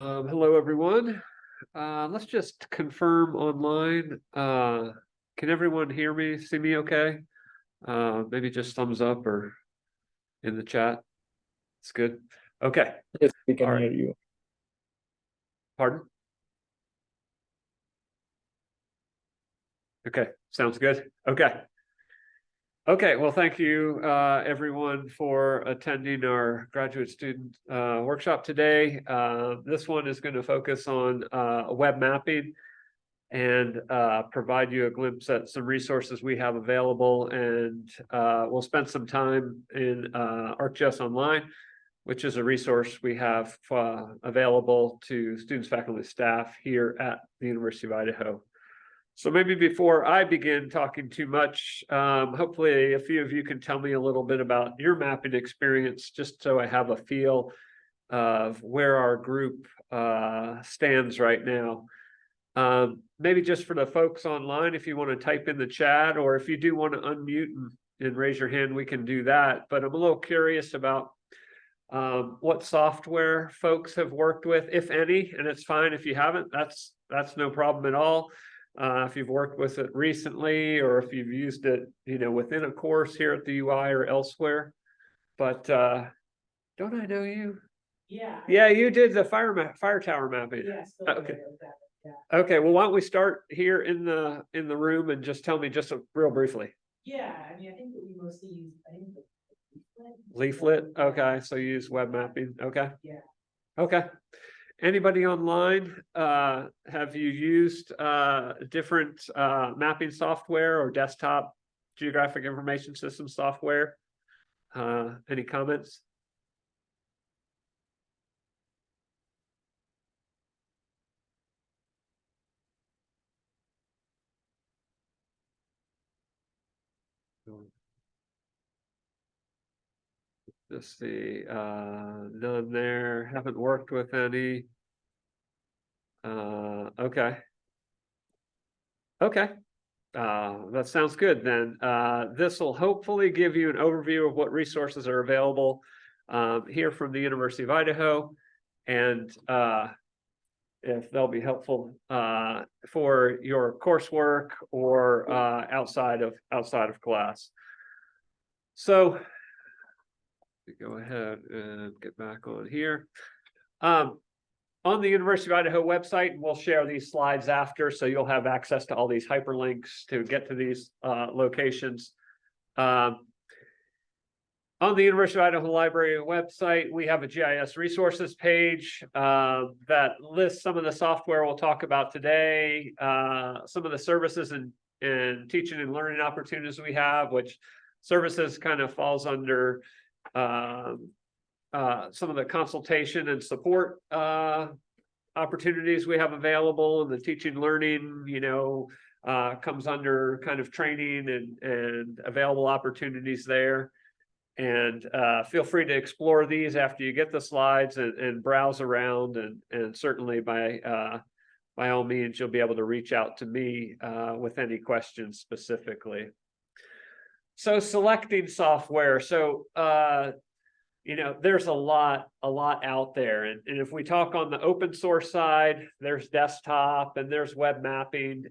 Hello, everyone. Let's just confirm online. Can everyone hear me, see me okay? Maybe just thumbs up or in the chat. It's good. Okay. Yes, we can All right. hear you. Pardon? Okay, sounds good. Okay. Okay, well, thank you, everyone, for attending our graduate student workshop today. This one is going to focus on web mapping and provide you a glimpse at some resources we have available. And we'll spend some time in ArcGIS Online, which is a resource we have available to students, faculty, staff here at the University of Idaho. So maybe before I begin talking too much, hopefully a few of you can tell me a little bit about your mapping experience, just so I have a feel of where our group stands right now. Maybe just for the folks online, if you want to type in the chat, or if you do want to unmute and raise your hand, we can do that. But I'm a little curious about what software folks have worked with, if any, and it's fine if you haven't. That's no problem at all. If you've worked with it recently, or if you've used it, within a course here at the UI or elsewhere. But don't I know you? Yeah, you did the fire tower mapping. Yes. Okay. Okay, well, why don't we start here in the room and just tell me just real briefly. Yeah, I mean, I think that we mostly use, Leaflet. Okay, so you use web mapping. Okay. Yeah. Okay. Anybody online, have you used different mapping software or desktop geographic information system software? Any comments? Let's see, none there, haven't worked with any. Okay. Okay. That sounds good then. This will hopefully give you an overview of what resources are available here from the University of Idaho, and if they'll be helpful for your coursework or outside of class. So go ahead and get back on here. On the University of Idaho website, we'll share these slides after, so you'll have access to all these hyperlinks to get to these locations. On the University of Idaho Library website, we have a GIS resources page that lists some of the software we'll talk about today, some of the services and teaching and learning opportunities we have, which services kind of falls under some of the consultation and support opportunities we have available, and the teaching learning, comes under kind of training and available opportunities there. And feel free to explore these after you get the slides and browse around, and certainly by all means, you'll be able to reach out to me with any questions specifically. So selecting software. So there's a lot out there. And if we talk on the open source side, there's desktop and there's web mapping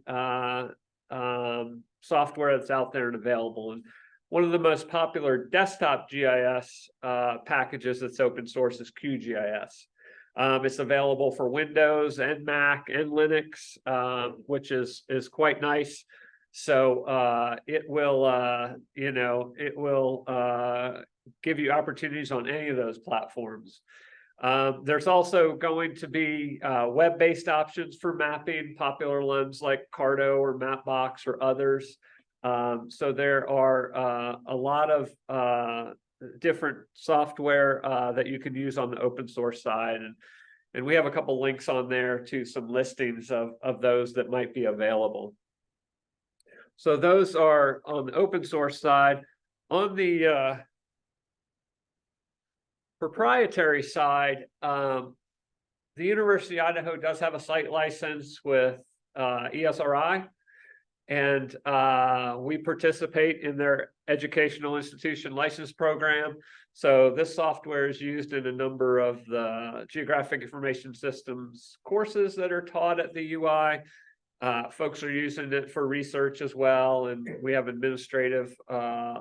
software that's out there and available. And one of the most popular desktop GIS packages that's open source is QGIS. It's available for Windows and Mac and Linux, which is quite nice. So it will give you opportunities on any of those platforms. There's also going to be web-based options for mapping, popular ones like Carto or Mapbox or others. So there are a lot of different software that you can use on the open source side. And we have a couple links on there to some listings of those that might be available. So those are on the open source side. On the proprietary side, the University of Idaho does have a site license with ESRI, and we participate in their educational institution license program. So this software is used in a number of the geographic information systems courses that are taught at the UI. Folks are using it for research as well, and we have administrative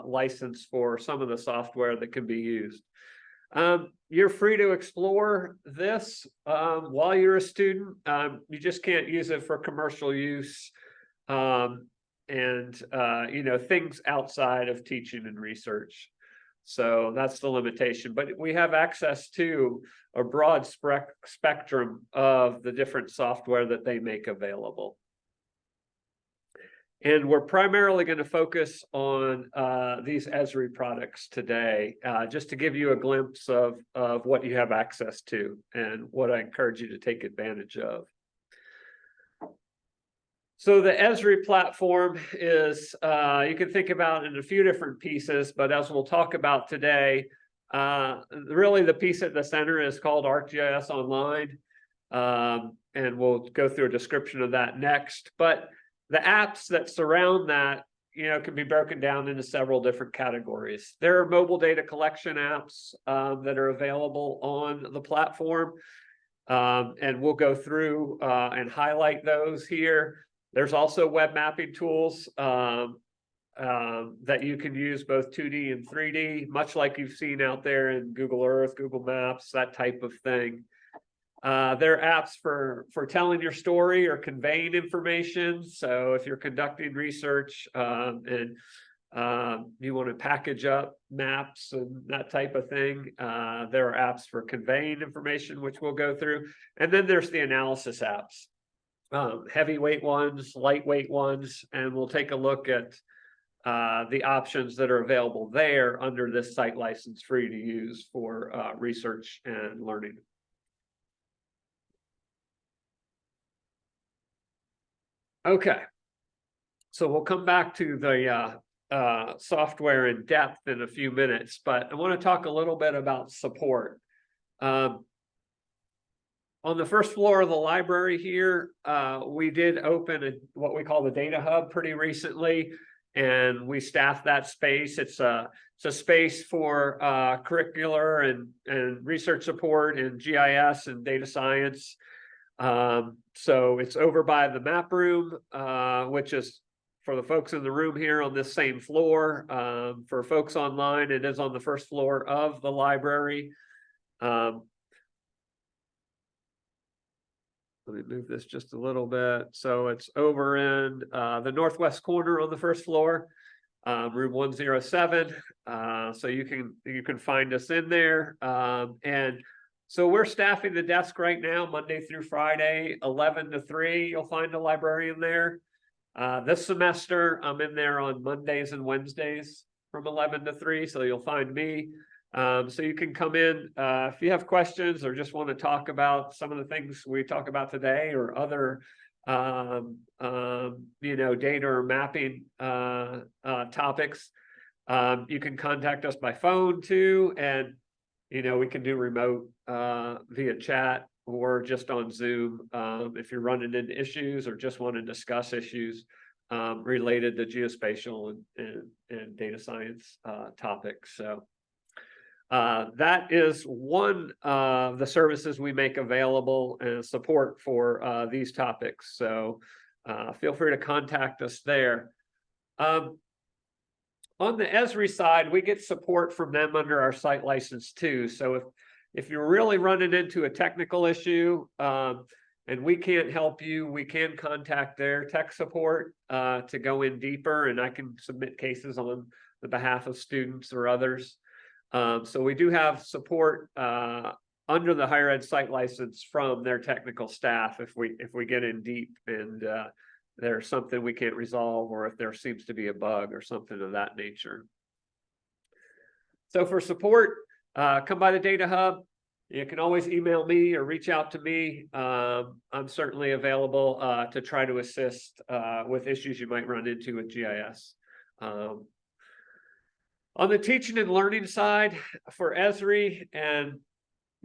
license for some of the software that can be used. You're free to explore this while you're a student. You just can't use it for commercial use and things outside of teaching and research. So that's the limitation, but we have access to a broad spectrum of the different software that they make available. And we're primarily going to focus on these Esri products today, just to give you a glimpse of what you have access to and what I encourage you to take advantage of. So the Esri platform is, you can think about in a few different pieces, but as we'll talk about today, really the piece at the center is called ArcGIS Online. And we'll go through a description of that next. But the apps that surround that, can be broken down into several different categories. There are mobile data collection apps that are available on the platform. And we'll go through and highlight those here. There's also web mapping tools that you can use both 2D and 3D, much like you've seen out there in Google Earth, Google Maps, that type of thing. There are apps for telling your story or conveying information. So if you're conducting research and you want to package up maps and that type of thing, there are apps for conveying information, which we'll go through. And then there's the analysis apps, heavyweight ones, lightweight ones, and we'll take a look at the options that are available there under this site license free to use for research and learning. Okay, so we'll come back to the software in depth in a few minutes, but I want to talk a little bit about support. On the first floor of the library here, we did open what we call the Data Hub pretty recently, and we staffed that space. It's a space for curricular and research support in GIS and data science. So it's over by the map room, which is for the folks in the room here on this same floor. For folks online, it is on the first floor of the library. Let me move this just a little bit. So it's over in the northwest corner on the first floor, room 107. So you can find us in there. And so we're staffing the desk right now, Monday through Friday, 11 to 3. You'll find a librarian there. This semester, I'm in there on Mondays and Wednesdays from 11 to 3. So you'll find me. So you can come in if you have questions or just want to talk about some of the things we talk about today or other, data or mapping topics. You can contact us by phone too, and we can do remote via chat or just on Zoom if you're running into issues or just want to discuss issues related to geospatial and data science topics. So that is one of the services we make available and support for these topics. So feel free to contact us there. On the Esri side, we get support from them under our site license too. So if you're really running into a technical issue and we can't help you, we can contact their tech support to go in deeper, and I can submit cases on the behalf of students or others. So we do have support under the higher ed site license from their technical staff if we get in deep and there's something we can't resolve, or if there seems to be a bug or something of that nature. So for support, come by the Data Hub. You can always email me or reach out to me. I'm certainly available to try to assist with issues you might run into with GIS. On the teaching and learning side for Esri and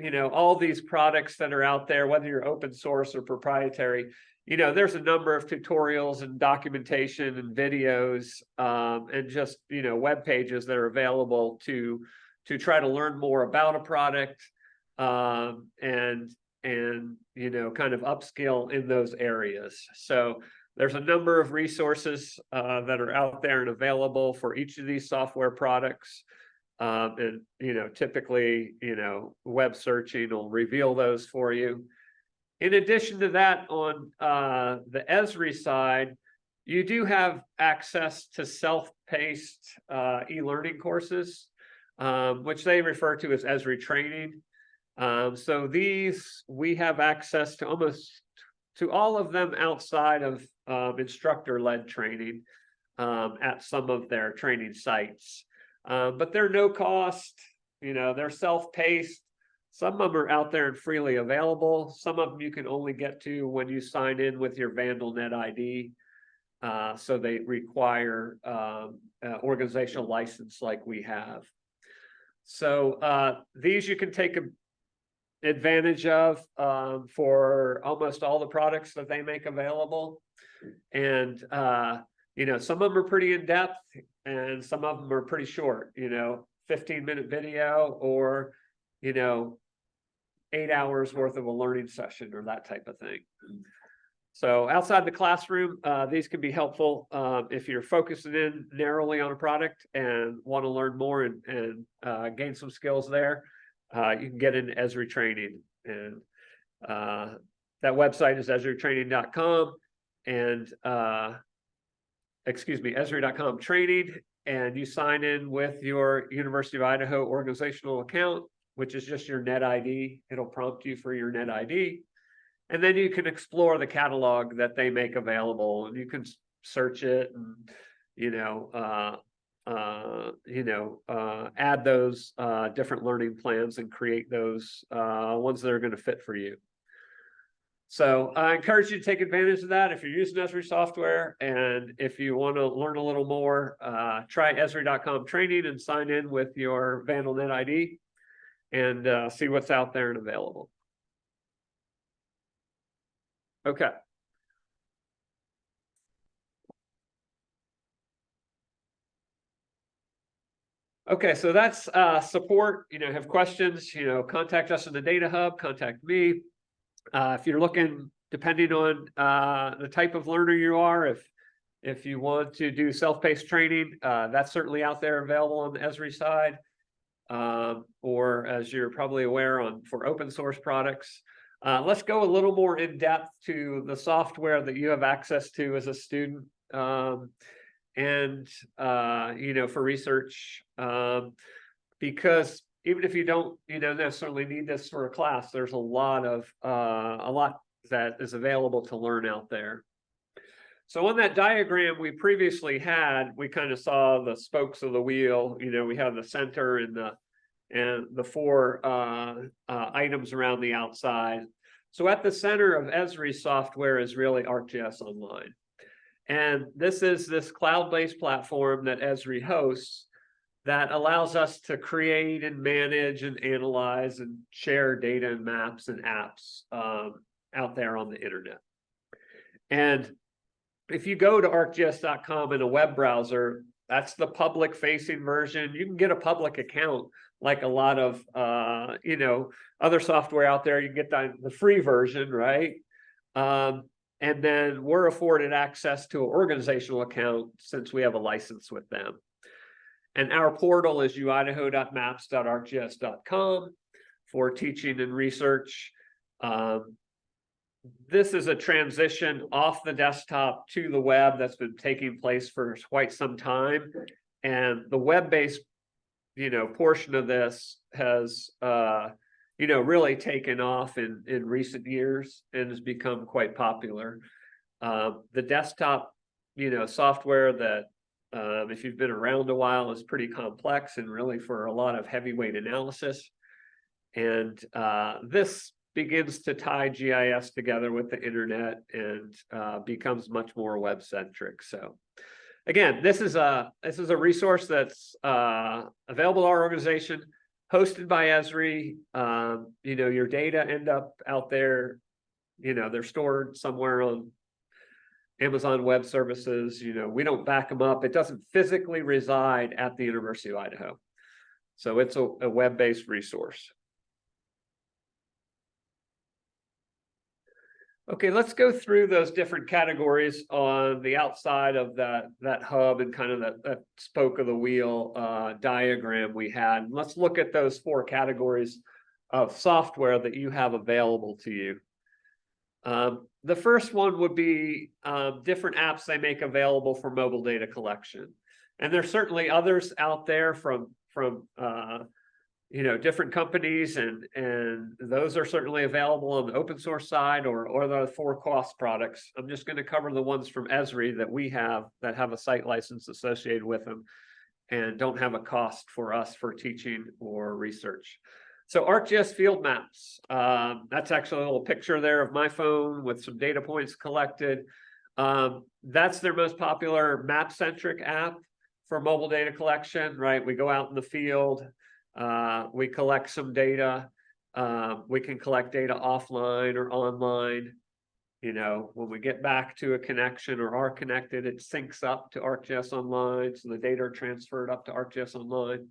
all these products that are out there, whether you're open source or proprietary, there's a number of tutorials and documentation and videos, and just, web pages that are available to try to learn more about a product, and kind of upskill in those areas. So there's a number of resources that are out there and available for each of these software products. And typically, web searching will reveal those for you. In addition to that, on the Esri side, you do have access to self-paced e-learning courses, which they refer to as Esri training. So these, we have access to almost to all of them outside of instructor-led training at some of their training sites. But they're no cost, they're self-paced. Some of them are out there and freely available. Some of them you can only get to when you sign in with your VandalNet ID. So they require organizational license like we have. So these you can take advantage of for almost all the products that they make available. And some of them are pretty in-depth and some of them are pretty short, 15-minute video or 8 hours worth of a learning session or that type of thing. So outside the classroom, these can be helpful if you're focusing in narrowly on a product and want to learn more and gain some skills there. You can get into Esri training, and that website is esritraining.com, and esri.com training, and you sign in with your University of Idaho organizational account, which is just your net ID. It'll prompt you for your net ID. And then you can explore the catalog that they make available, and you can search it and, add those different learning plans and create those ones that are going to fit for you. So I encourage you to take advantage of that if you're using Esri software. And if you want to learn a little more, try esri.com training and sign in with your VandalNet ID and see what's out there and available. Okay. Okay, so that's support. Have questions, contact us in the Data Hub, contact me. If you're looking, depending on the type of learner you are, if you want to do self-paced training, that's certainly out there available on the Esri side. Or as you're probably aware for open source products. Let's go a little more in depth to the software that you have access to as a student, and for research, because even if you don't necessarily need this for a class, there's a lot that is available to learn out there. So on that diagram we previously had, we kind of saw the spokes of the wheel. We have the center and the four items around the outside. So at the center of Esri software is really ArcGIS Online. And this is this cloud-based platform that Esri hosts that allows us to create and manage and analyze and share data and maps and apps out there on the internet. And if you go to arcgis.com in a web browser, that's the public facing version. You can get a public account like a lot of other software out there. You can get the free version, right? And then we're afforded access to an organizational account since we have a license with them. And our portal is uidaho.maps.arcgis.com for teaching and research. This is a transition off the desktop to the web that's been taking place for quite some time. And the web-based, portion of this has, really taken off in recent years and has become quite popular. The desktop, software that, if you've been around a while, is pretty complex and really for a lot of heavyweight analysis. And this begins to tie GIS together with the internet and becomes much more web-centric. So again, this is a resource that's available to our organization. hosted by Esri. You know, your data end up out there, you know, they're stored somewhere on Amazon Web Services. You know, we don't back them up. It doesn't physically reside at the University of Idaho. So it's a web-based resource. Okay, let's go through those different categories on the outside of that hub and kind of that spoke of the wheel diagram we had. Let's look at those 4 categories of software that you have available to you. The first one would be different apps they make available for mobile data collection. And there's certainly others out there from you know, different companies, and those are certainly available on the open source side or the for-cost products. I'm just going to cover the ones from Esri that we have that have a site license associated with them and don't have a cost for us for teaching or research. So ArcGIS field maps, that's actually a little picture there of my phone with some data points collected. That's their most popular map-centric app for mobile data collection, right? We go out in the field, we collect some data. We can collect data offline or online. You know, when we get back to a connection or are connected, it syncs up to ArcGIS Online, so the data are transferred up to ArcGIS Online.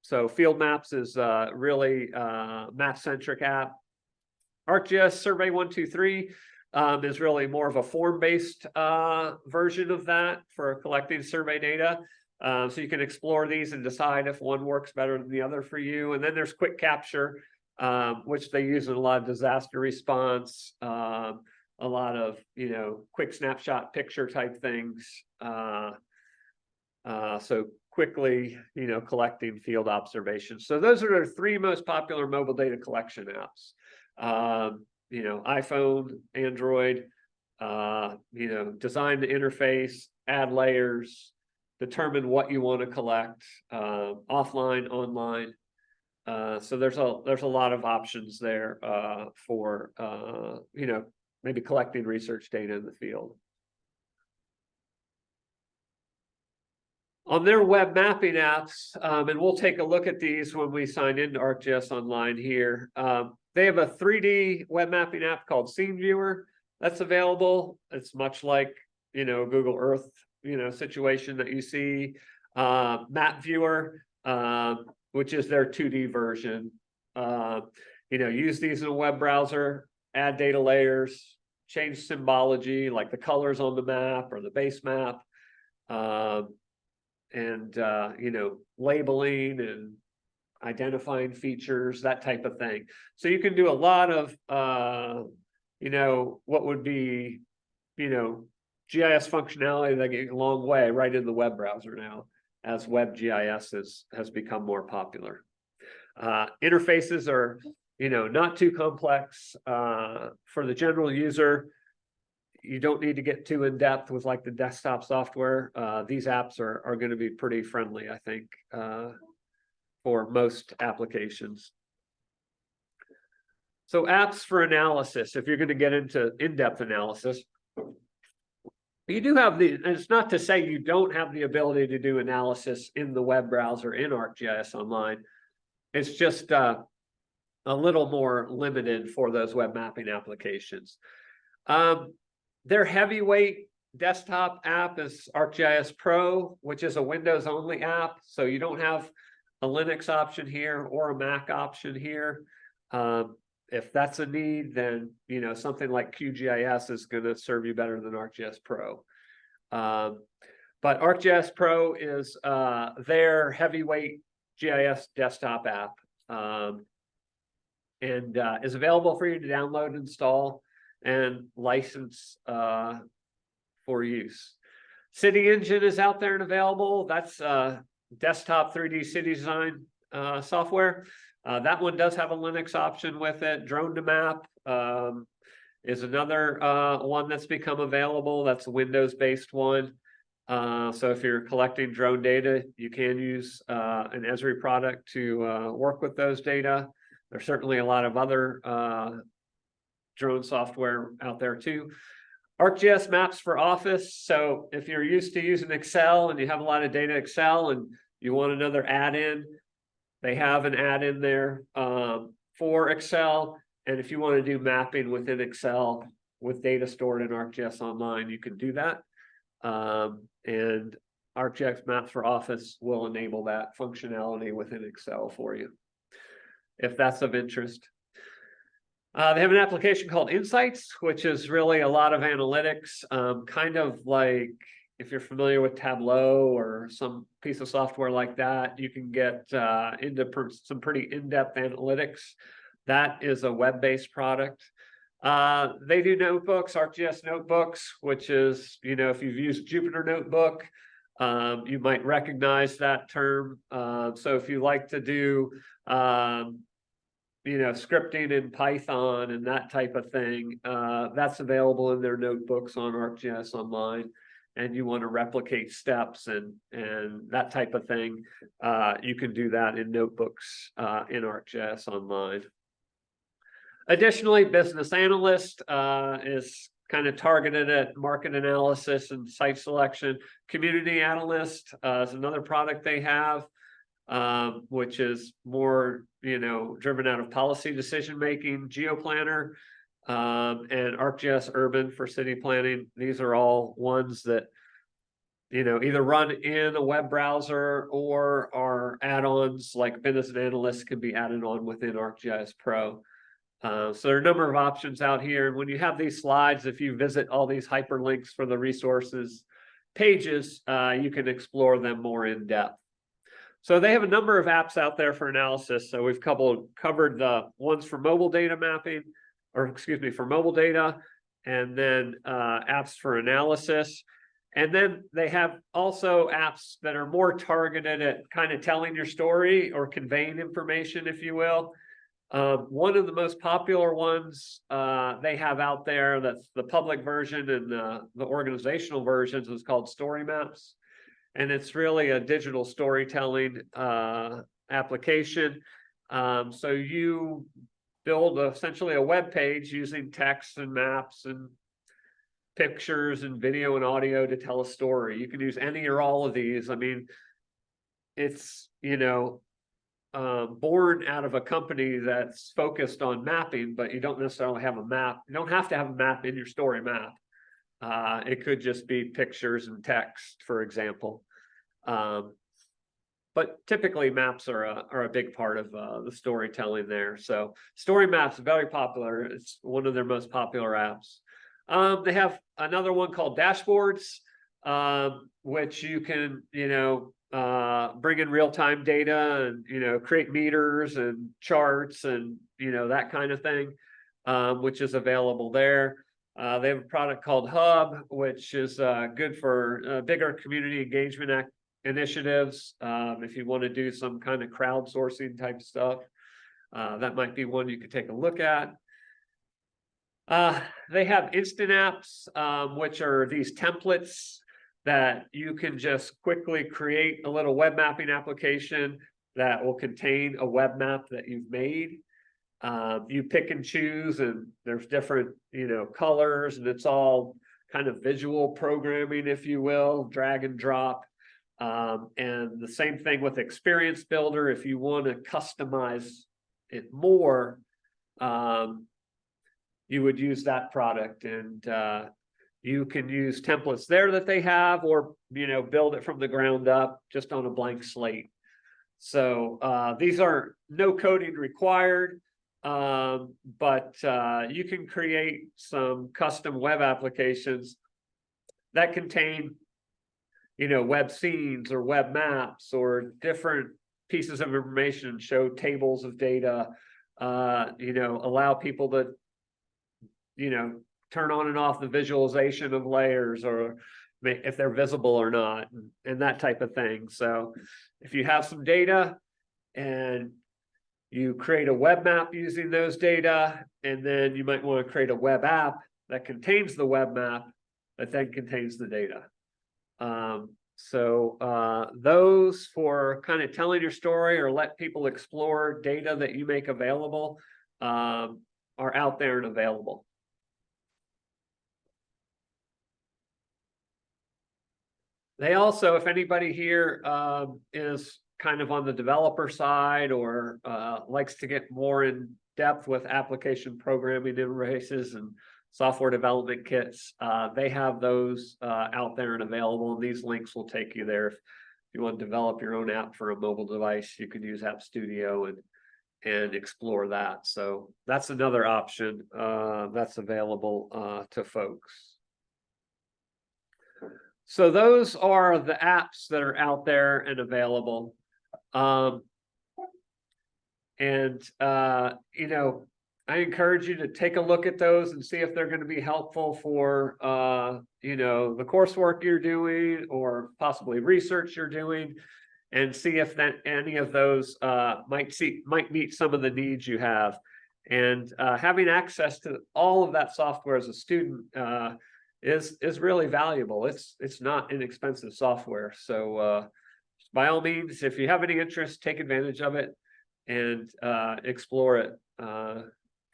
So Field Maps is really map-centric app. ArcGIS Survey 123 is really more of a form-based version of that for collecting survey data. So you can explore these and decide if one works better than the other for you. And then there's Quick Capture, which they use in a lot of disaster response, a lot of, you know, quick snapshot picture type things. So quickly, you know, collecting field observations. So those are the 3 most popular mobile data collection apps. You know, iPhone, Android, you know, design the interface, add layers, determine what you want to collect, offline, online. So there's a lot of options there for you know, maybe collecting research data in the field. On their web mapping apps, and we'll take a look at these when we sign into ArcGIS Online here. They have a 3D web mapping app called Scene Viewer that's available. It's much like, you know, Google Earth, you know, situation that you see. Map Viewer, which is their 2D version. You know, use these in a web browser, add data layers, change symbology like the colors on the map or the base map, and you know, labeling and identifying features, that type of thing. So you can do a lot of you know, what would be, you know, GIS functionality that get a long way right in the web browser now, as web GIS has become more popular. Interfaces are, you know, not too complex for the general user. You don't need to get too in depth with like the desktop software. These apps are going to be pretty friendly, I think, for most applications. So apps for analysis, if you're going to get into in-depth analysis, you do have the, and it's not to say you don't have the ability to do analysis in the web browser in ArcGIS Online. It's just a little more limited for those web mapping applications. Their heavyweight desktop app is ArcGIS Pro, which is a Windows only app. So you don't have a Linux option here or a Mac option here. If that's a need, then, you know, something like QGIS is going to serve you better than ArcGIS Pro. But ArcGIS Pro is their heavyweight GIS desktop app, and is available for you to download, install, and license for use. City Engine is out there and available. That's desktop 3D city design software. That one does have a Linux option with it. Drone to Map is another one that's become available. That's a Windows-based one. So if you're collecting drone data, you can use an Esri product to work with those data. There's certainly a lot of other drone software out there too. ArcGIS Maps for Office. So if you're used to using Excel and you have a lot of data in Excel and you want another add-in, They have an add-in there for Excel. And if you want to do mapping within Excel with data stored in ArcGIS Online, you can do that. And ArcGIS Maps for Office will enable that functionality within Excel for you, if that's of interest. They have an application called Insights, which is really a lot of analytics, kind of like if you're familiar with Tableau or some piece of software like that, you can get into some pretty in-depth analytics. That is a web-based product. They do notebooks, ArcGIS notebooks, which is, if you've used Jupyter Notebook, you might recognize that term. So if you like to do, scripting in Python and that type of thing, that's available in their notebooks on ArcGIS Online. And you want to replicate steps and that type of thing, you can do that in notebooks in ArcGIS Online. Additionally, business analyst is kind of targeted at market analysis and site selection. Community analyst is another product they have, which is more, driven out of policy decision making. GeoPlanner and ArcGIS Urban for city planning. These are all ones that either run in a web browser or are add-ons like business analyst can be added on within ArcGIS Pro. So there are a number of options out here. When you have these slides, if you visit all these hyperlinks for the resources pages, you can explore them more in depth. So they have a number of apps out there for analysis. So we've covered the ones for mobile data mapping, or excuse me, for mobile data, and then apps for analysis. And then they have also apps that are more targeted at kind of telling your story or conveying information, if you will. One of the most popular ones they have out there, that's the public version, and the organizational versions, is called Story Maps. And it's really a digital storytelling application. So you build essentially a web page using text and maps and pictures and video and audio to tell a story. You can use any or all of these. I mean, it's, born out of a company that's focused on mapping, but you don't necessarily have a map. You don't have to have a map in your story map. It could just be pictures and text, for example. But typically maps are a big part of the storytelling there. So Story Maps is very popular. It's one of their most popular apps. They have another one called Dashboards, which you can, bring in real-time data and, create meters and charts and, that kind of thing, which is available there. They have a product called Hub, which is good for bigger community engagement initiatives. If you want to do some kind of crowdsourcing type stuff, that might be one you could take a look at. They have instant apps, which are these templates that you can just quickly create a little web mapping application that will contain a web map that you've made. You pick and choose, and there's different, colors, and it's all kind of visual programming, if you will, drag and drop. And the same thing with Experience Builder. If you want to customize it more, you would use that product, and you can use templates there that they have, or build it from the ground up just on a blank slate. So these are no coding required, but you can create some custom web applications that contain web scenes or web maps or different pieces of information, show tables of data, allow people to turn on and off the visualization of layers, or if they're visible or not, and that type of thing. So if you have some data and you create a web map using those data, and then you might want to create a web app that contains the web map that then contains the data. So those for kind of telling your story or let people explore data that you make available are out there and available. They also, if anybody here is kind of on the developer side or likes to get more in depth with application programming interfaces and software development kits, they have those out there and available. And these links will take you there. If you want to develop your own app for a mobile device, you can use App Studio and explore that. So that's another option that's available to folks. So those are the apps that are out there and available. You know, I encourage you to take a look at those and see if they're going to be helpful for, you know, the coursework you're doing or possibly research you're doing, and see if that any of those might meet some of the needs you have. And having access to all of that software as a student is really valuable. It's not inexpensive software. So by all means, if you have any interest, take advantage of it and explore it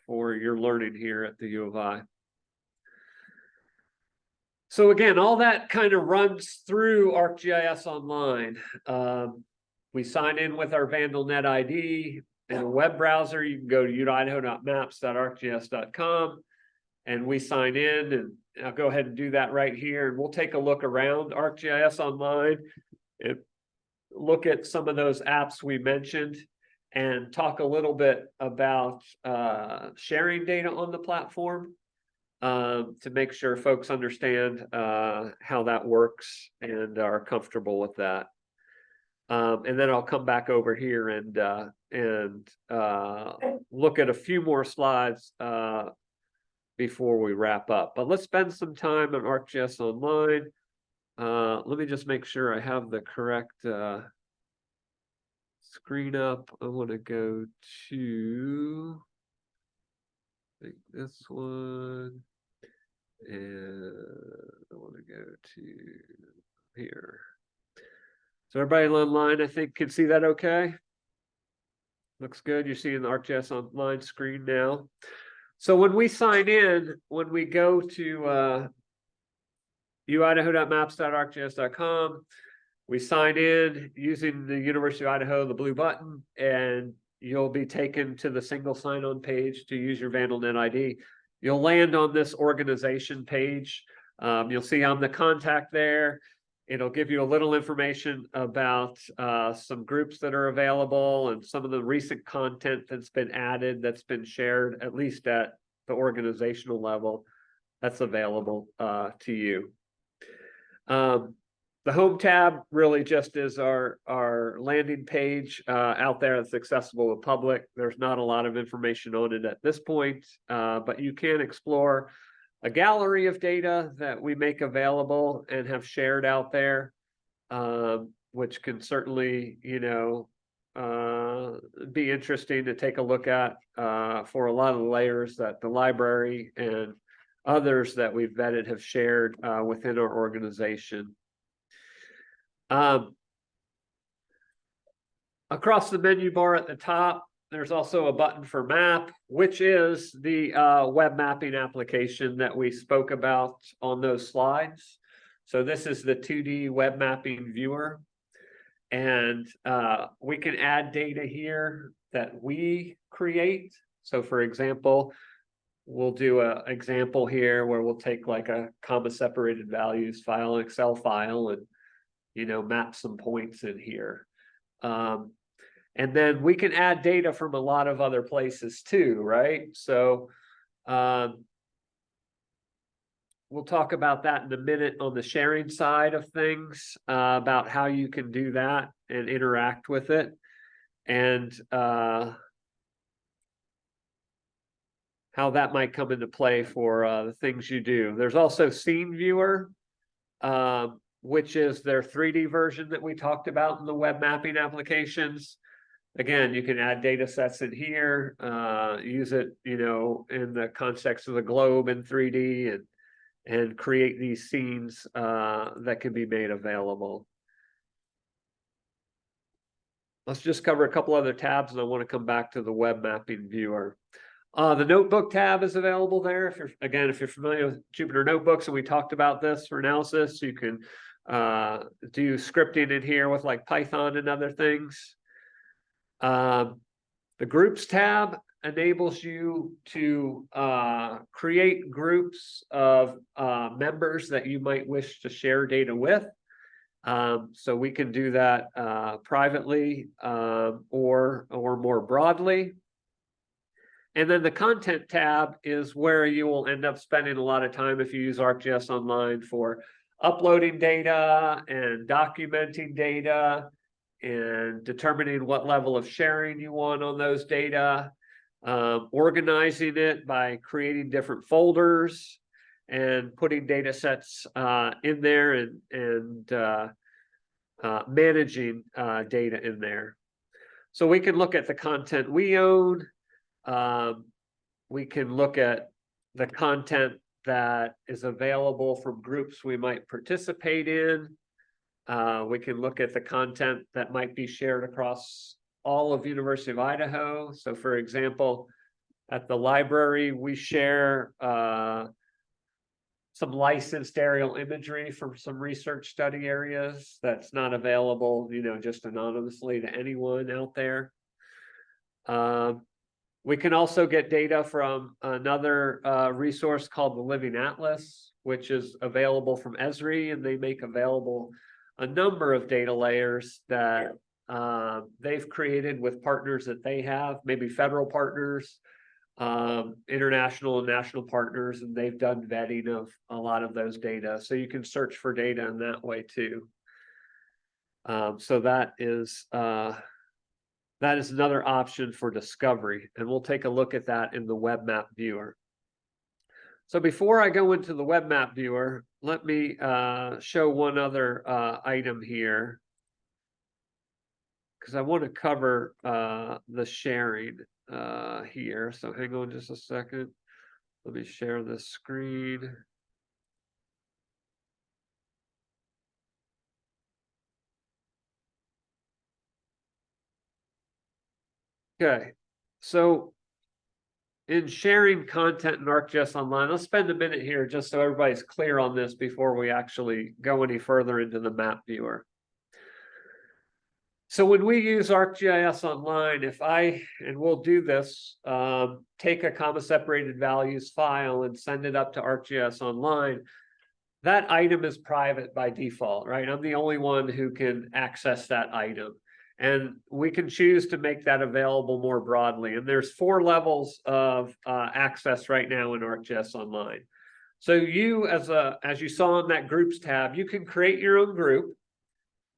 for your learning here at the U of I. So again, all that kind of runs through ArcGIS Online. We sign in with our VandalNet ID in a web browser. You can go to utidaho.maps.arcgis.com and we sign in, and I'll go ahead and do that right here. And we'll take a look around ArcGIS Online and look at some of those apps we mentioned and talk a little bit about sharing data on the platform to make sure folks understand how that works and are comfortable with that. And then I'll come back over here and look at a few more slides before we wrap up. But let's spend some time on ArcGIS Online. Let me just make sure I have the correct screen up. I want to go to, I think this one, and I want to go to here. So everybody online, I think, can see that okay? Looks good. You're seeing the ArcGIS Online screen now. So when we sign in, when we go to utidaho.maps.arcgis.com, we sign in using the University of Idaho, the blue button, and you'll be taken to the single sign-on page to use your VandalNet ID. You'll land on this organization page. You'll see I'm the contact there. It'll give you a little information about some groups that are available and some of the recent content that's been added, that's been shared, at least at the organizational level, that's available to you. The home tab really just is our landing page out there that's accessible to the public. There's not a lot of information on it at this point, but you can explore a gallery of data that we make available and have shared out there, which can certainly, you know, be interesting to take a look at for a lot of the layers that the library and others that we've vetted have shared within our organization. Across the menu bar at the top, there's also a button for map, which is the web mapping application that we spoke about on those slides. So this is the 2D web mapping viewer. And we can add data here that we create. So for example, we'll do an example here where we'll take like a comma separated values file, an Excel file, and, you know, map some points in here. And then we can add data from a lot of other places too, right? So we'll talk about that in a minute on the sharing side of things, about how you can do that and interact with it, and how that might come into play for the things you do. There's also Scene Viewer, which is their 3D version that we talked about in the web mapping applications. Again, you can add data sets in here, use it, you know, in the context of the globe in 3D, and create these scenes that can be made available. Let's just cover a couple other tabs, and I want to come back to the web mapping viewer. The notebook tab is available there. If you're familiar with Jupyter Notebooks, and we talked about this for analysis, you can do scripting in here with like Python and other things. The groups tab enables you to create groups of members that you might wish to share data with. So we can do that privately or more broadly. And then the content tab is where you will end up spending a lot of time if you use ArcGIS Online for uploading data and documenting data and determining what level of sharing you want on those data, organizing it by creating different folders and putting data sets in there and managing data in there. So we can look at the content we own. We can look at the content that is available from groups we might participate in. We can look at the content that might be shared across all of University of Idaho. So for example, at the library, we share some licensed aerial imagery from some research study areas that's not available, just anonymously to anyone out there. We can also get data from another resource called the Living Atlas, which is available from Esri, and they make available a number of data layers that they've created with partners that they have, maybe federal partners, international and national partners, and they've done vetting of a lot of those data. So you can search for data in that way too. So that is another option for discovery, and we'll take a look at that in the web map viewer. So before I go into the web map viewer, let me show one other item here, because I want to cover the sharing here. So hang on just a second. Let me share this screen. Okay, so in sharing content in ArcGIS Online, let's spend a minute here just so everybody's clear on this before we actually go any further into the map viewer. So when we use ArcGIS Online, and we'll do this, take a comma separated values file and send it up to ArcGIS Online, that item is private by default, right? I'm the only one who can access that item. And we can choose to make that available more broadly. And there's 4 levels of access right now in ArcGIS Online. So you, as you saw in that groups tab, you can create your own group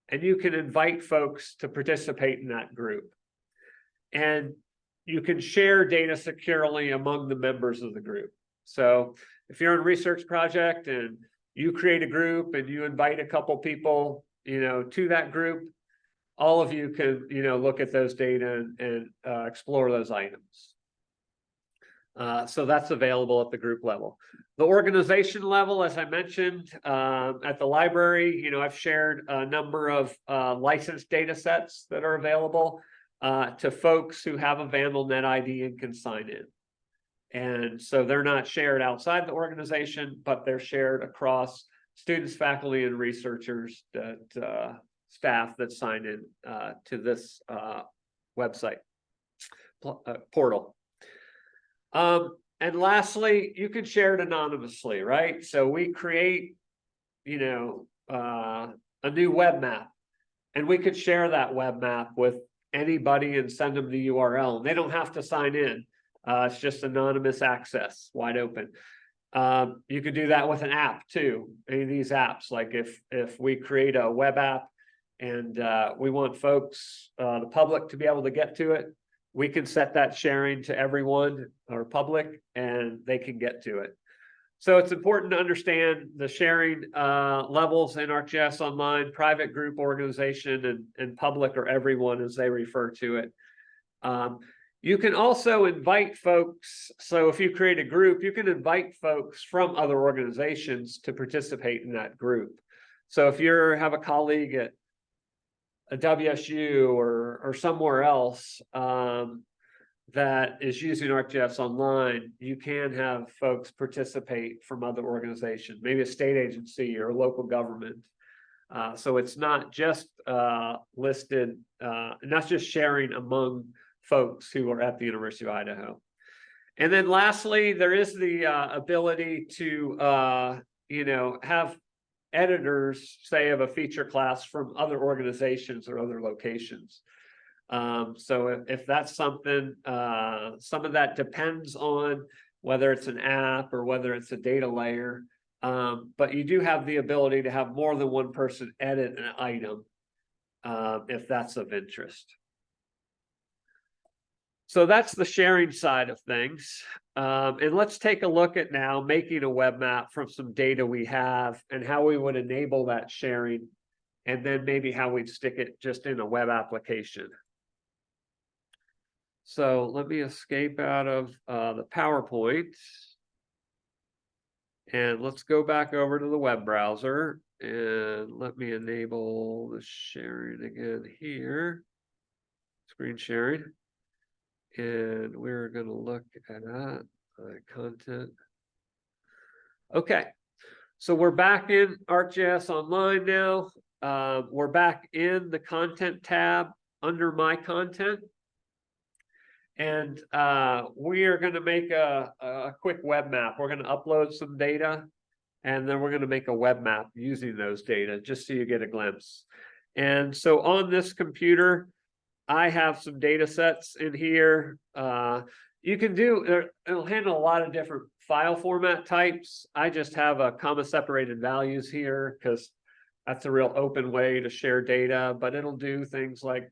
and you can invite folks to participate in that group. And you can share data securely among the members of the group. So if you're in a research project and you create a group and you invite a couple people, to that group, all of you can, look at those data and explore those items. So that's available at the group level. The organization level, as I mentioned, at the library, I've shared a number of licensed data sets that are available to folks who have a Vandal Net ID and can sign in. And so they're not shared outside the organization, but they're shared across students, faculty, and researchers that staff that sign in to this website portal. And lastly, you can share it anonymously, right? So we create, a new web map, and we could share that web map with anybody and send them the URL. And they don't have to sign in. It's just anonymous access, wide open. You could do that with an app too. Any of these apps, like if we create a web app and we want folks, the public, to be able to get to it, we can set that sharing to everyone or public, and they can get to it. So it's important to understand the sharing levels in ArcGIS Online, private, group, organization, and public, or everyone as they refer to it. You can also invite folks. So if you create a group, you can invite folks from other organizations to participate in that group. So if you have a colleague at a WSU or somewhere else that is using ArcGIS Online, you can have folks participate from other organizations, maybe a state agency or a local government. So it's not just listed, not just sharing among folks who are at the University of Idaho. And then lastly, there is the ability to, have editors, say, of a feature class from other organizations or other locations. So if that's something, some of that depends on whether it's an app or whether it's a data layer. But you do have the ability to have more than one person edit an item, if that's of interest. So that's the sharing side of things. And let's take a look at now making a web map from some data we have and how we would enable that sharing, and then maybe how we'd stick it just in a web application. So let me escape out of the PowerPoint. And let's go back over to the web browser and let me enable the sharing again here. Screen sharing. And we're going to look at content. Okay, so we're back in ArcGIS Online now. We're back in the content tab under my content. And we are going to make a quick web map. We're going to upload some data, and then we're going to make a web map using those data, just so you get a glimpse. And so on this computer, I have some data sets in here. You can do, it'll handle a lot of different file format types. I just have a comma separated values here because that's a real open way to share data, but it'll do things like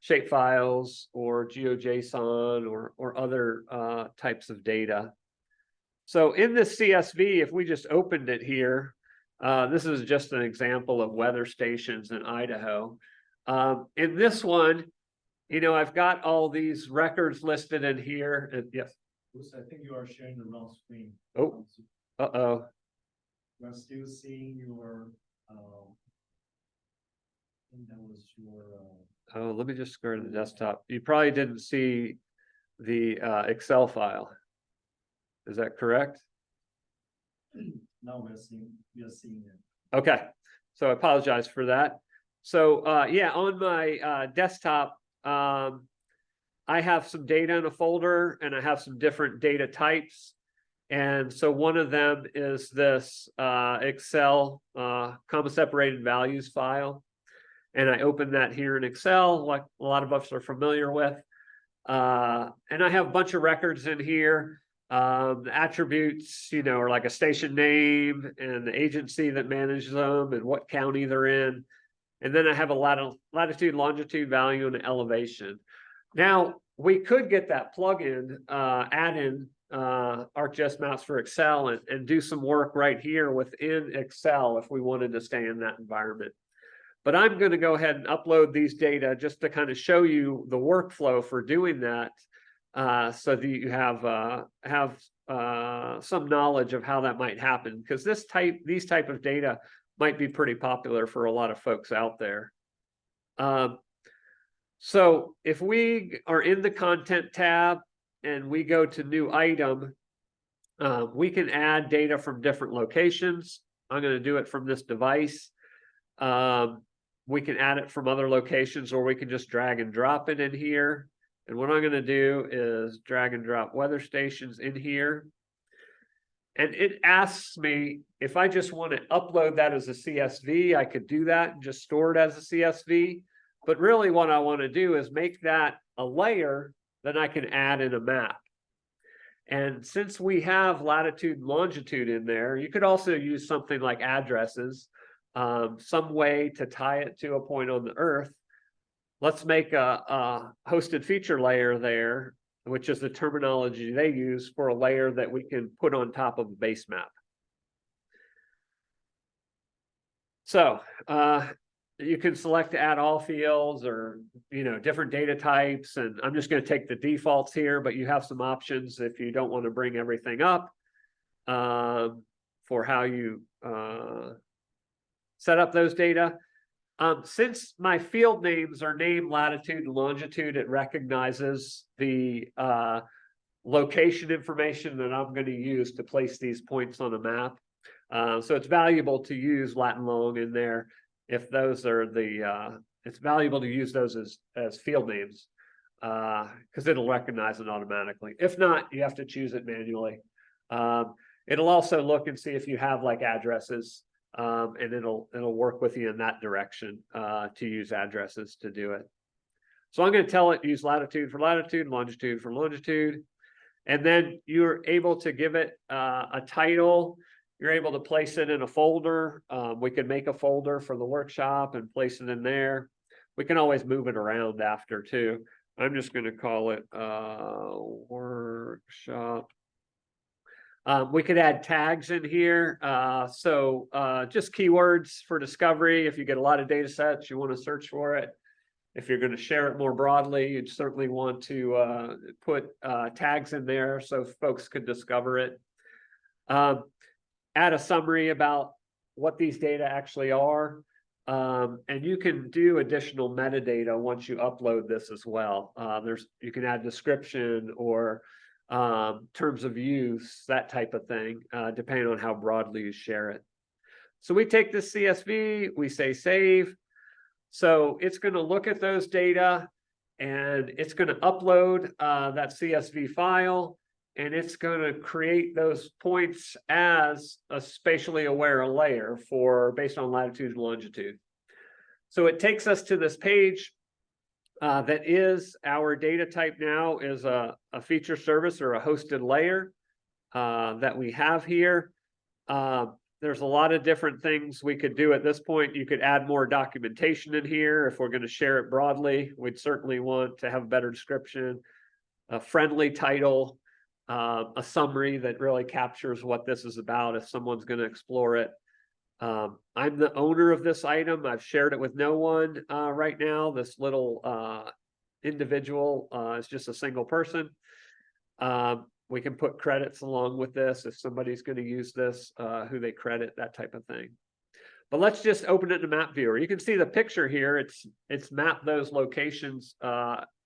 shape files or GeoJSON or other types of data. So in this CSV, if we just opened it here, this is just an example of weather stations in Idaho. In this one, I've got all these records listed in here. And yes. Bruce, I think you are sharing the wrong screen. Oh, uh-oh. We're still seeing your, I think that was your, Oh, let me just go to the desktop. You probably didn't see the Excel file. Is that correct? now we are seeing it. Okay, so I apologize for that. So yeah, on my desktop, I have some data in a folder and I have some different data types. And so one of them is this Excel comma separated values file. And I open that here in Excel, like a lot of us are familiar with. And I have a bunch of records in here. The attributes, are like a station name and the agency that manages them and what county they're in. And then I have a latitude, longitude value, and elevation. Now, we could get that plugin, add in ArcGIS Maps for Excel and do some work right here within Excel if we wanted to stay in that environment. But I'm going to go ahead and upload these data just to kind of show you the workflow for doing that, so that you have some knowledge of how that might happen, because these type of data might be pretty popular for a lot of folks out there. So if we are in the content tab and we go to new item, we can add data from different locations. I'm going to do it from this device. We can add it from other locations, or we can just drag and drop it in here. And what I'm going to do is drag and drop weather stations in here. And it asks me if I just want to upload that as a CSV, I could do that and just store it as a CSV. But really what I want to do is make that a layer that I can add in a map. And since we have latitude and longitude in there, you could also use something like addresses, some way to tie it to a point on the Earth. Let's make a hosted feature layer there, which is the terminology they use for a layer that we can put on top of a base map. So you can select to add all fields or different data types, and I'm just going to take the defaults here, but you have some options if you don't want to bring everything up for how you set up those data. Since my field names are named latitude and longitude, it recognizes the location information that I'm going to use to place these points on a map. So it's valuable to use lat and long in there if those are it's valuable to use those as field names because it'll recognize it automatically. If not, you have to choose it manually. It'll also look and see if you have like addresses, and it'll work with you in that direction to use addresses to do it. So I'm going to tell it use latitude for latitude, longitude for longitude, and then you're able to give it a title. You're able to place it in a folder. We can make a folder for the workshop and place it in there. We can always move it around after too. I'm just going to call it workshop. We could add tags in here. So just keywords for discovery. If you get a lot of data sets, you want to search for it. If you're going to share it more broadly, you'd certainly want to put tags in there so folks could discover it. Add a summary about what these data actually are. And you can do additional metadata once you upload this as well. You can add description or terms of use, that type of thing, depending on how broadly you share it. So we take this CSV, we say save. So it's going to look at those data and it's going to upload that CSV file, and it's going to create those points as a spatially aware layer based on latitude and longitude. So it takes us to this page that is our data type now is a feature service or a hosted layer that we have here. There's a lot of different things we could do at this point. You could add more documentation in here if we're going to share it broadly. We'd certainly want to have a better description, a friendly title, a summary that really captures what this is about if someone's going to explore it. I'm the owner of this item. I've shared it with no one right now. This little individual is just a single person. We can put credits along with this if somebody's going to use this, who they credit, that type of thing. But let's just open it in the map viewer. You can see the picture here. It's mapped those locations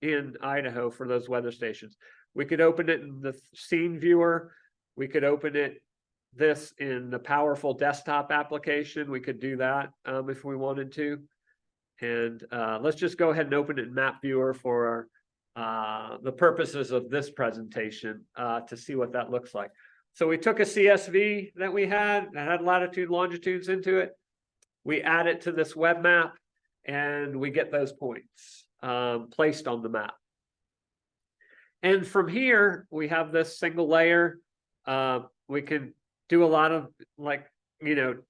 in Idaho for those weather stations. We could open it in the scene viewer. We could open this in the powerful desktop application. We could do that if we wanted to. And let's just go ahead and open it in map viewer for the purposes of this presentation to see what that looks like. So we took a CSV that we had that had latitude, longitudes into it. We add it to this web map and we get those points placed on the map. And from here, we have this single layer. We can do a lot of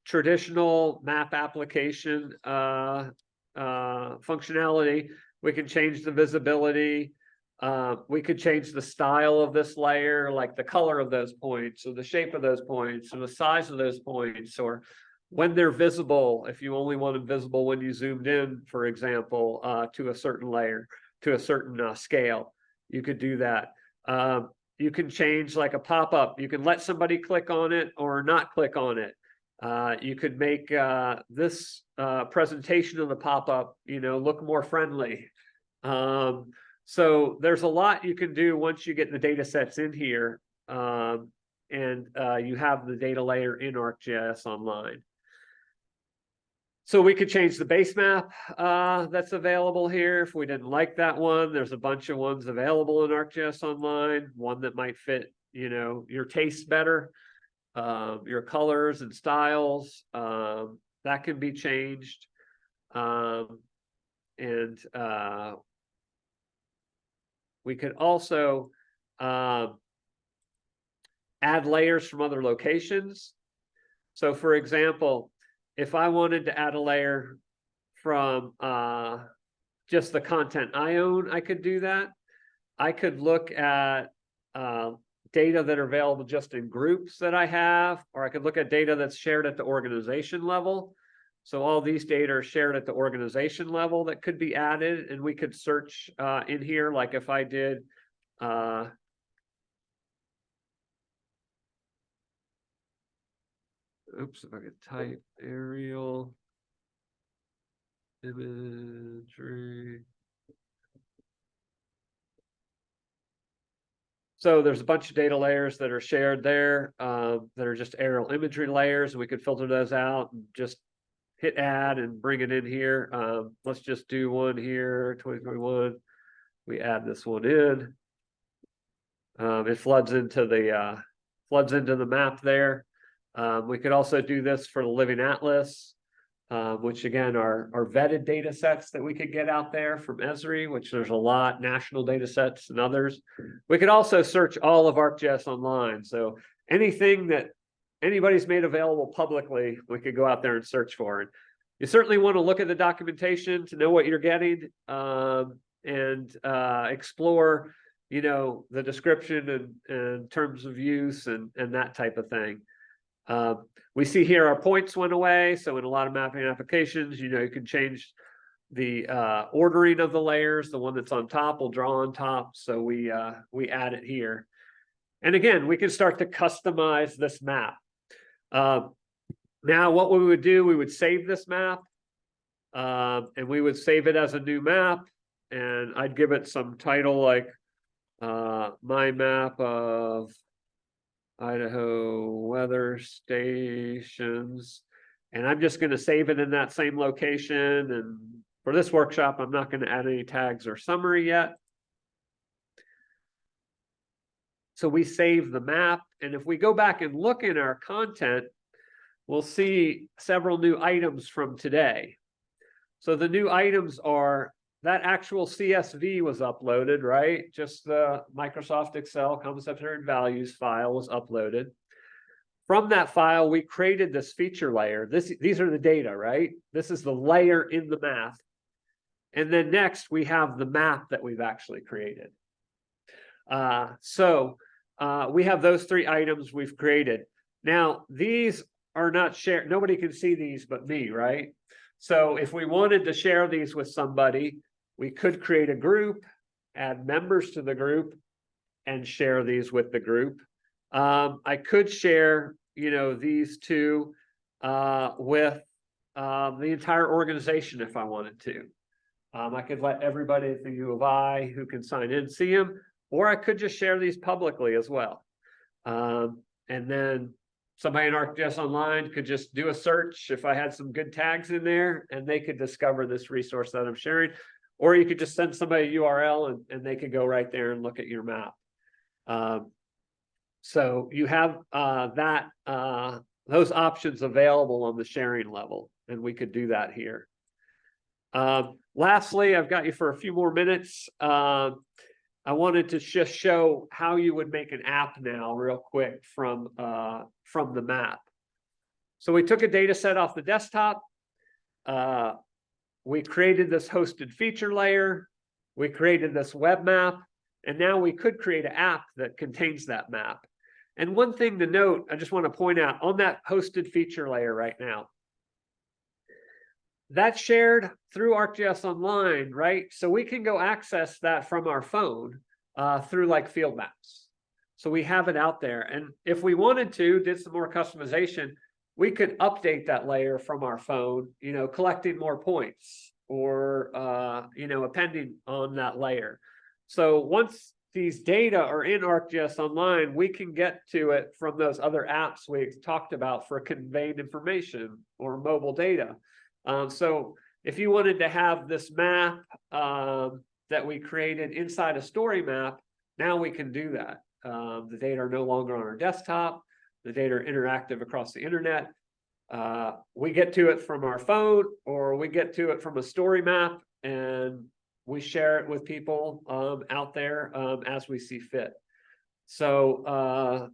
traditional map application functionality. We can change the visibility. We could change the style of this layer, like the color of those points, or the shape of those points, or the size of those points, or when they're visible, if you only want them visible when you zoomed in, for example, to a certain layer, to a certain scale, you could do that. You can change like a pop-up. You can let somebody click on it or not click on it. You could make this presentation of the pop-up, look more friendly. So there's a lot you can do once you get the data sets in here and you have the data layer in ArcGIS Online. So we could change the base map that's available here. If we didn't like that one, there's a bunch of ones available in ArcGIS Online, one that might fit, your taste better, your colors and styles, that can be changed. We could also add layers from other locations. So for example, if I wanted to add a layer from just the content I own, I could do that. I could look at data that are available just in groups that I have, or I could look at data that's shared at the organization level. So all these data are shared at the organization level that could be added, and we could search in here, like if I did oops, if I could type aerial imagery. So there's a bunch of data layers that are shared there, that are just aerial imagery layers. We could filter those out and just hit add and bring it in here. Let's just do one here, 2021. We add this one in. It floods into the map there. We could also do this for the Living Atlas, which again are vetted data sets that we could get out there from Esri, which there's a lot, national data sets and others. We could also search all of ArcGIS online. So anything that anybody's made available publicly, we could go out there and search for it. You certainly want to look at the documentation to know what you're getting, and explore, the description and terms of use and that type of thing. We see here our points went away. So in a lot of mapping applications, you can change the ordering of the layers. The one that's on top will draw on top. So we add it here. And again, we can start to customize this map. Now what we would do, we would save this map, and we would save it as a new map. And I'd give it some title like my map of Idaho weather stations, and I'm just going to save it in that same location. And for this workshop, I'm not going to add any tags or summary yet. So we save the map, and if we go back and look in our content, we'll see several new items from today. So the new items are that actual CSV was uploaded, right? Just the Microsoft Excel concept and values file was uploaded. From that file, we created this feature layer. These are the data, right? This is the layer in the map. And then next, we have the map that we've actually created. So we have those three items we've created. Now, these are not shared. Nobody can see these but me, right? So if we wanted to share these with somebody, we could create a group, add members to the group, and share these with the group. I could share, these two with the entire organization if I wanted to. I could let everybody at the U of I who can sign in see them, or I could just share these publicly as well. And then somebody in ArcGIS Online could just do a search if I had some good tags in there, and they could discover this resource that I'm sharing. Or you could just send somebody a URL and they could go right there and look at your map. So you have those options available on the sharing level, and we could do that here. Lastly, I've got you for a few more minutes. I wanted to just show how you would make an app now real quick from the map. So we took a data set off the desktop. We created this hosted feature layer. We created this web map. And now we could create an app that contains that map. And one thing to note, I just want to point out on that hosted feature layer right now, that's shared through ArcGIS Online, right? So we can go access that from our phone through like field maps. So we have it out there. And if we wanted to, did some more customization, we could update that layer from our phone, collecting more points or, appending on that layer. So once these data are in ArcGIS Online, we can get to it from those other apps we talked about for conveying information or mobile data. So if you wanted to have this map that we created inside a story map, now we can do that. The data are no longer on our desktop. The data are interactive across the internet. We get to it from our phone, or we get to it from a story map, and we share it with people out there as we see fit. So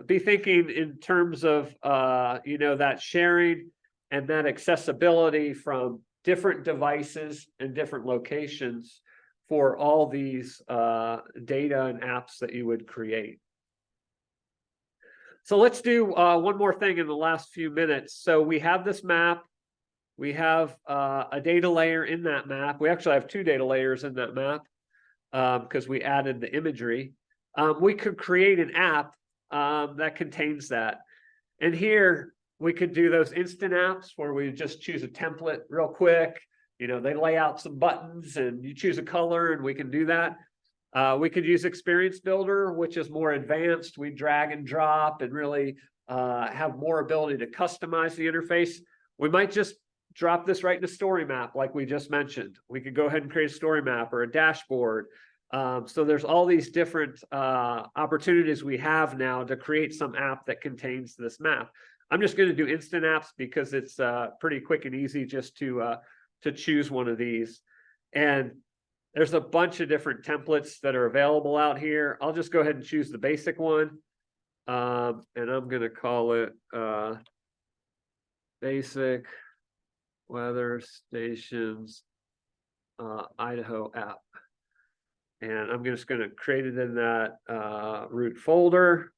be thinking in terms of that sharing and that accessibility from different devices and different locations for all these data and apps that you would create. So let's do one more thing in the last few minutes. So we have this map. We have a data layer in that map. We actually have two data layers in that map because we added the imagery. We could create an app that contains that. And here we could do those instant apps where we just choose a template real quick. They lay out some buttons and you choose a color and we can do that. We could use Experience Builder, which is more advanced. We drag and drop and really have more ability to customize the interface. We might just drop this right in a story map, like we just mentioned. We could go ahead and create a story map or a dashboard. So there's all these different opportunities we have now to create some app that contains this map. I'm just going to do instant apps because it's pretty quick and easy just to choose one of these. And there's a bunch of different templates that are available out here. I'll just go ahead and choose the basic one. And I'm going to call it basic weather stations Idaho app. And I'm just going to create it in that root folder.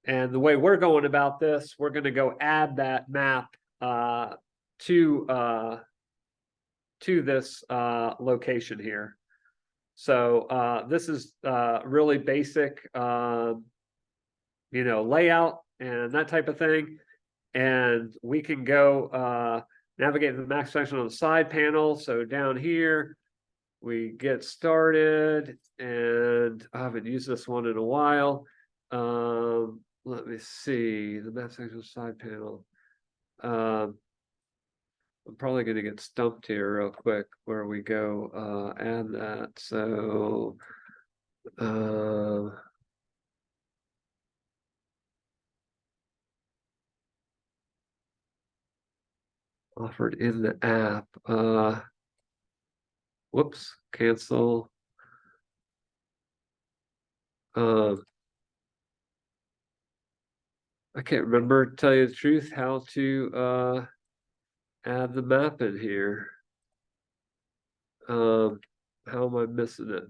And the way we're going about this, we're going to go add that map to this location here. So this is really basic, layout and that type of thing. And we can go navigate the map section on the side panel. So down here, we get started, and I haven't used this one in a while. Let me see the map section side panel. I'm probably going to get stumped here real quick where we go add that. So offered in the app. Whoops, cancel. I can't remember, to tell you the truth, how to add the map in here. How am I missing it?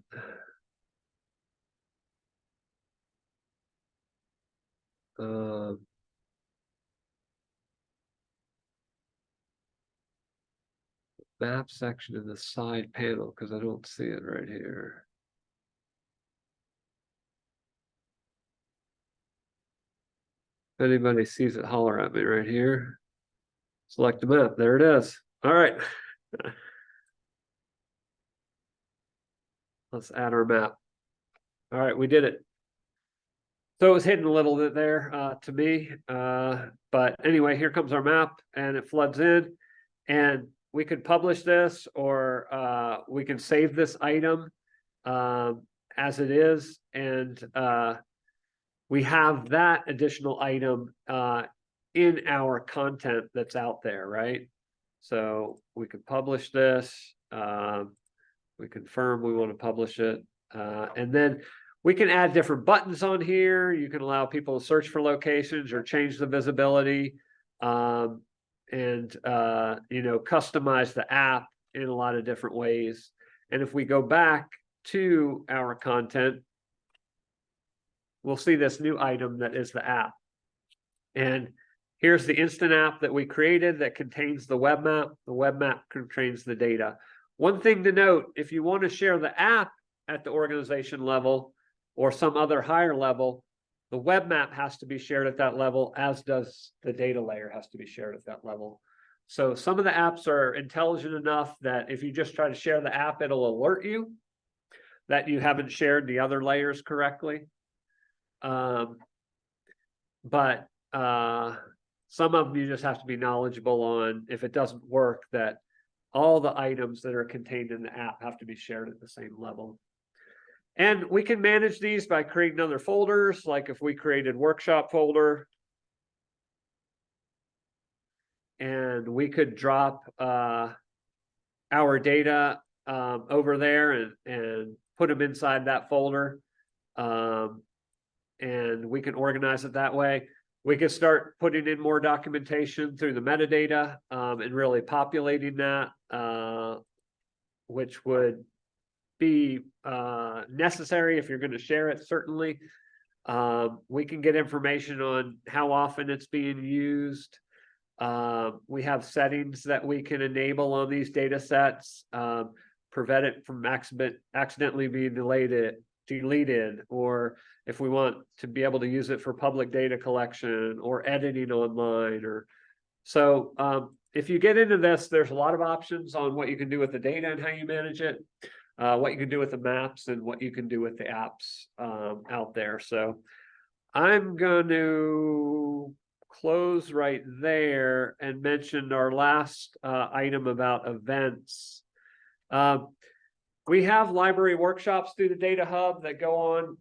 Map section in the side panel, because I don't see it right here. If anybody sees it, holler at me right here. Select the map. There it is. All right. Let's add our map. All right, we did it. So it was hidden a little bit there to me. But anyway, here comes our map, and it floods in. And we could publish this, or we can save this item as it is. And we have that additional item in our content that's out there, right? So we could publish this. We confirm we want to publish it. And then we can add different buttons on here. You can allow people to search for locations or change the visibility. And customize the app in a lot of different ways. And if we go back to our content, we'll see this new item that is the app. And here's the instant app that we created that contains the web map. The web map contains the data. One thing to note, if you want to share the app at the organization level or some other higher level, the web map has to be shared at that level, as does the data layer has to be shared at that level. So some of the apps are intelligent enough that if you just try to share the app, it'll alert you that you haven't shared the other layers correctly. But some of them you just have to be knowledgeable on, if it doesn't work, that all the items that are contained in the app have to be shared at the same level. And we can manage these by creating other folders, like if we created workshop folder, and we could drop our data over there and put them inside that folder. And we can organize it that way. We could start putting in more documentation through the metadata and really populating that, which would be necessary if you're going to share it, certainly. We can get information on how often it's being used. We have settings that we can enable on these data sets, prevent it from accidentally being deleted, or if we want to be able to use it for public data collection or editing online, or so if you get into this, there's a lot of options on what you can do with the data and how you manage it, what you can do with the maps and what you can do with the apps out there. So I'm going to close right there and mention our last item about events. We have library workshops through the Data Hub that go on,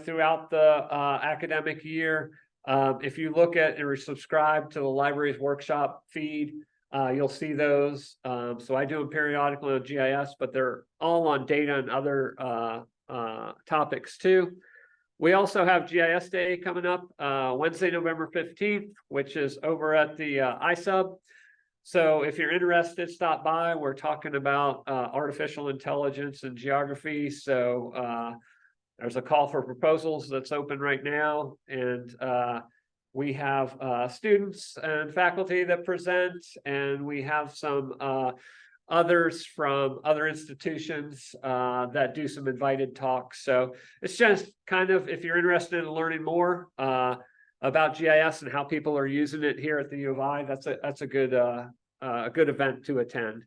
throughout the academic year. If you look at or subscribe to the library's workshop feed, you'll see those. So I do them periodically on GIS, but they're all on data and other topics too. We also have GIS Day coming up Wednesday, November 15th, which is over at the iSub. So if you're interested, stop by. We're talking about artificial intelligence and geography. So there's a call for proposals that's open right now. And we have students and faculty that present, and we have some others from other institutions that do some invited talks. So it's just kind of, if you're interested in learning more about GIS and how people are using it here at the U of I, that's a good event to attend.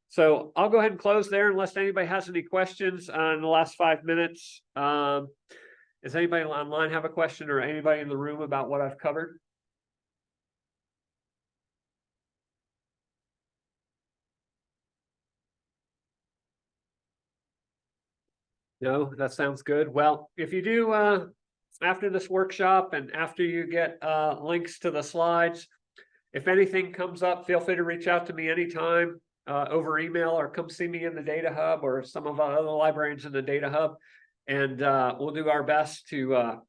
So I'll go ahead and close there unless anybody has any questions in the last 5 minutes. Does anybody online have a question, or anybody in the room about what I've covered? No, that sounds good. Well, if you do, after this workshop and after you get links to the slides, if anything comes up, feel free to reach out to me anytime over email, or come see me in the Data Hub or some of our other librarians in the Data Hub. And we'll do our best to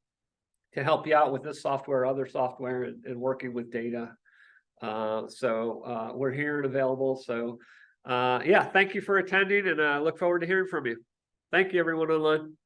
help you out with this software, other software, and working with data. So we're here and available. So yeah, thank you for attending, and I look forward to hearing from you. Thank you, everyone online.